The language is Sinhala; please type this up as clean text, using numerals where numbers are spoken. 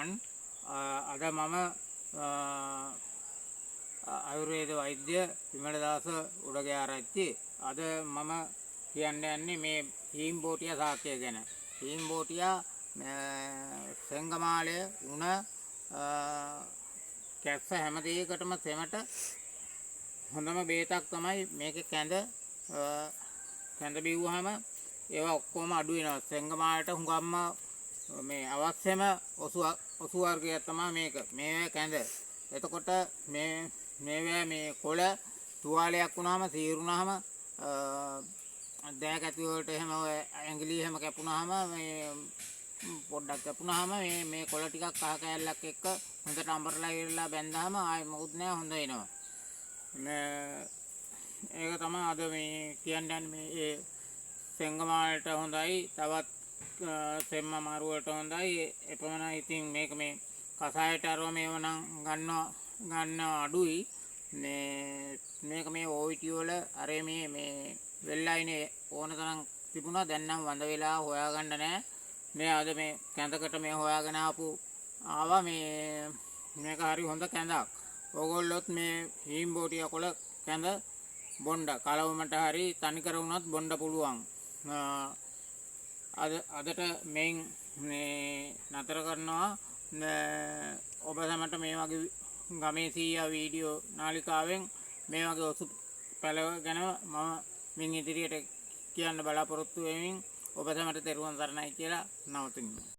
everyone. අද මම ආයුර්වේද වෛද්‍ය විමලදාස උඩගෑරච්චි. අද මම කියන්න යන්නේ මේ හීම්බෝටියා සාක්කය ගැන. හීම්බෝටියා සෙංගමාලය උණ කැස්ස හැම දෙයකටම සෙමට හොඳම බේතක් තමයි මේකේ කැඳ බිව්වහම ඒවා ඔක්කොම අඩු වෙනවා. සෙංගමාලයට හුඟක්ම මේ අවශ්‍යම ඔසු වර්ගයක් තමයි මේක. මේ කැඳ. එතකොට මේ කොළ තුවාලයක් වුණාම සීරුණාම දෑ කැටි වලට එහෙම ඇඟිලි එහෙම කැපුණාම මේ පොඩ්ඩක් කැපුණාම මේ කොළ ටිකක් කහ කෑල්ලක් එක්ක හොඳට අඹරලා ඉරලා බැන්දාම ආයෙ මොකුත් නෑ හොඳ වෙනවා. ඒක තමයි අද මේ කියන්නේ මේ සෙංගමාලට හොඳයි. තවත් සෙම්ම මාරුවට හොඳයි. එපමණයි. ඉතින් මේක මේ කසායට අරව මේව නම් ගන්න අඩුයි. මේක මේ ඕවිටි වල අර මේ වෙල්ලයිනේ ඕන තරම් තිබුණා. දැන් නම් වඳ වෙලා හොයාගන්න නැහැ. මේ අද මේ කැඳකට මේ හොයාගෙන ආවා මේක හරි හොඳ කැඳක්. ඕගොල්ලොත් මේ හීම්බෝටියා කොළ කැඳ බොණ්ඩ කලවමට හරි තනිකර වුණත් බොණ්ඩ පුළුවන්. අදට මෙයින් නතර කරනවා. ඔබ සමට මේ වගේ ගමේ සීයා වීඩියෝ නාලිකාවෙන් මේ වගේ ඔසු පැල ගැන මම මින් ඉදිරියට කියන්න බලාපොරොත්තු වෙමින් ඔබ සමට තෙරුවන් සරණයි කියලා නවතිනවා.